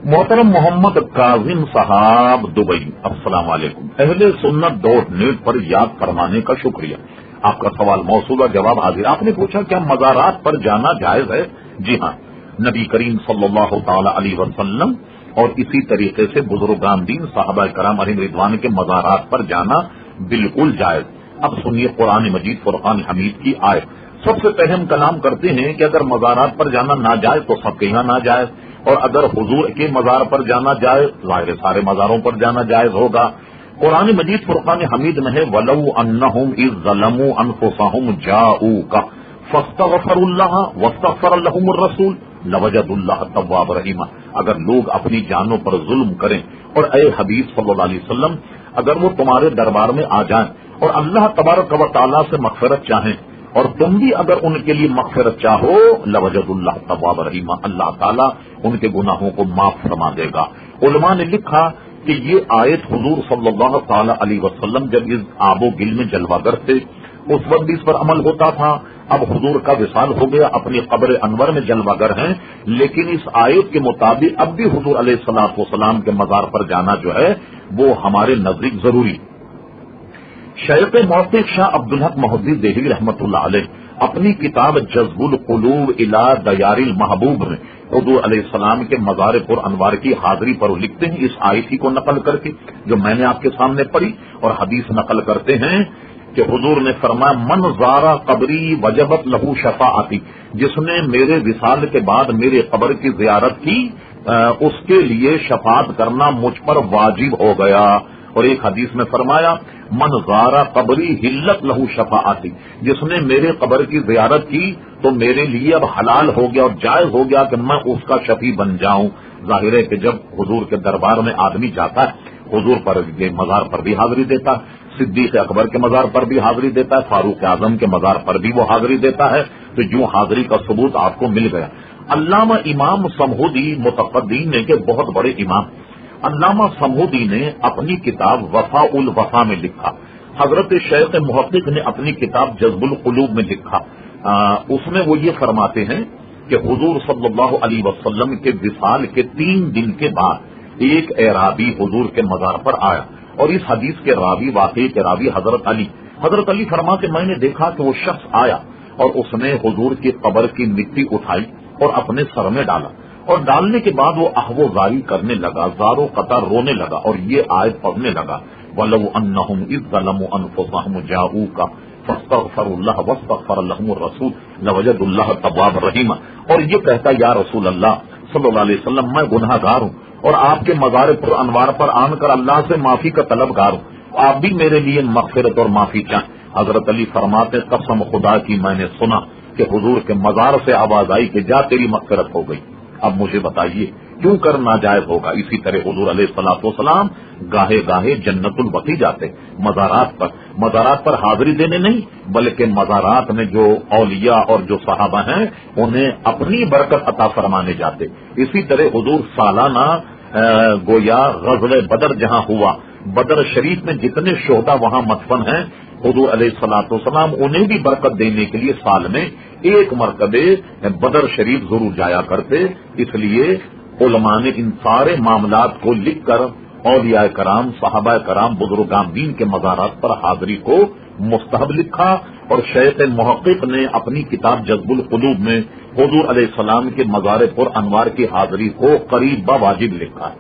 محترم محمد کاظم صاحب دبئی، السلام علیکم۔ اہل سنت .net پر یاد فرمانے کا شکریہ۔ آپ کا سوال موصول اور جواب حاضر۔ آپ نے پوچھا کیا مزارات پر جانا جائز ہے؟ جی ہاں، نبی کریم صلی اللہ تعالی علیہ وسلم اور اسی طریقے سے بزرگان دین صحابہ کرام علیہ رضوان کے مزارات پر جانا بالکل جائز۔ اب سنیے قرآن مجید فرقان حمید کی آیت۔ سب سے پہلے ہم کلام کرتے ہیں کہ اگر مزارات پر جانا ناجائز تو سب کے یہاں ناجائز، اور اگر حضور کے مزار پر جانا جائز ظاہر سارے مزاروں پر جانا جائز ہوگا۔ قرآن مجید فرقان حمید میں ہے وَلَوْ أَنَّهُمْ إِذْ ظَلَمُوا أَنفُسَهُمْ جَاءُوكَ فَاسْتَغْفَرُوا اللَّهَ وَاسْتَغْفَرَ لَهُمُ الرَّسُولُ لَوَجَدُوا اللَّهَ تَوَّابًا رَحِيمًا۔ اگر لوگ اپنی جانوں پر ظلم کریں اور اے حبیب صلی اللہ علیہ وسلم اگر وہ تمہارے دربار میں آ جائیں اور اللہ تبارک و تعالیٰ سے مغفرت چاہیں اور تم بھی اگر ان کے لیے مغفرت چاہو لوجد اللہ تواب رحیمہ، اللہ تعالیٰ ان کے گناہوں کو معاف فرما دے گا۔ علماء نے لکھا کہ یہ آیت حضور صلی اللہ تعالی علیہ وسلم جب اس آب و گل میں جلوہ گر تھے اس وقت بھی اس پر عمل ہوتا تھا۔ اب حضور کا وصال ہو گیا، اپنی قبر انور میں جلوہ گر ہیں، لیکن اس آیت کے مطابق اب بھی حضور علیہ الصلوۃ والسلام کے مزار پر جانا جو ہے وہ ہمارے نزدیک ضروری۔ شیخ موقف شاہ عبدالحق محدث دہلوی رحمۃ اللہ علیہ اپنی کتاب جذب القلوب الی دیار المحبوب میں حضور علیہ السلام کے مزار پر انوار کی حاضری پر لکھتے ہیں اس آیت کو نقل کر کے جو میں نے آپ کے سامنے پڑھی، اور حدیث نقل کرتے ہیں کہ حضور نے فرمایا من زارا قبری وجبت لہو شفاعتی، جس نے میرے وصال کے بعد میرے قبر کی زیارت کی اس کے لیے شفاعت کرنا مجھ پر واجب ہو گیا۔ اور ایک حدیث میں فرمایا من زارا قبری حلت لہو شفاعتی، جس نے میرے قبر کی زیارت کی تو میرے لیے اب حلال ہو گیا اور جائز ہو گیا کہ میں اس کا شفیع بن جاؤں۔ ظاہر ہے کہ جب حضور کے دربار میں آدمی جاتا ہے حضور پر کے مزار پر بھی حاضری دیتا ہے، صدیق اکبر کے مزار پر بھی حاضری دیتا ہے، فاروق اعظم کے مزار پر بھی وہ حاضری دیتا ہے، تو یوں حاضری کا ثبوت آپ کو مل گیا۔ علامہ امام سمہودی متقدمین نے کہ بہت بڑے امام علامہ سمہودی نے اپنی کتاب وفاء الوفا میں لکھا، حضرت شیخ محقق نے اپنی کتاب جذب القلوب میں لکھا، اس میں وہ یہ فرماتے ہیں کہ حضور صلی اللہ علیہ وسلم کے وصال کے 3 دن کے بعد ایک اعرابی حضور کے مزار پر آیا، اور اس حدیث کے راوی واقعے کے راوی حضرت علی فرماتے میں نے دیکھا کہ وہ شخص آیا اور اس نے حضور کی قبر کی مٹی اٹھائی اور اپنے سر میں ڈالا، اور ڈالنے کے بعد وہ احو زاری کرنے لگا، زار و قطر رونے لگا اور یہ آیت پڑھنے لگا وَلَوْ أَنَّهُمْ إِذْ ظَلَمُوا أَنفُسَهُمْ جَاءُوكَ فَاسْتَغْفَرُوا اللَّهَ وَاسْتَغْفَرَ لَهُمُ الرَّسُولُ لَوَجَدُوا اللَّهَ تَوَّابًا رَحِيمًا۔ اور یہ کہتا یا رسول اللہ صلی اللہ علیہ وسلم میں گناہ گار ہوں اور آپ کے مزار پر انوار پر آن کر اللہ سے معافی کا طلبگار ہوں، آپ بھی میرے لیے مغفرت اور معافی چاہیں۔ حضرت علی فرماتے قسم خدا کی میں نے سنا کہ حضور کے مزار سے آواز آئی کہ جا تیری مغفرت ہو گئی۔ اب مجھے بتائیے کیوں کر ناجائز ہوگا؟ اسی طرح حضور علیہ الصلوۃ والسلام گاہے گاہے جنت البقیع جاتے مزارات پر حاضری دینے نہیں، بلکہ مزارات میں جو اولیاء اور جو صحابہ ہیں انہیں اپنی برکت عطا فرمانے جاتے۔ اسی طرح حضور سالانہ گویا غزوہ بدر جہاں ہوا، بدر شریف میں جتنے شہداء وہاں مدفن ہیں حضور علیہ الصلوۃ والسلام انہیں بھی برکت دینے کے لیے سال میں ایک مرتبہ بدر شریف ضرور جایا کرتے۔ اس لیے علماء نے ان سارے معاملات کو لکھ کر اولیاء کرام صحابہ کرام بزرگان دین کے مزارات پر حاضری کو مستحب لکھا، اور شیخ محقق نے اپنی کتاب جذب القلوب میں حضور علیہ السلام کے مزار پر انوار کی حاضری کو قریب واجب لکھا ہے۔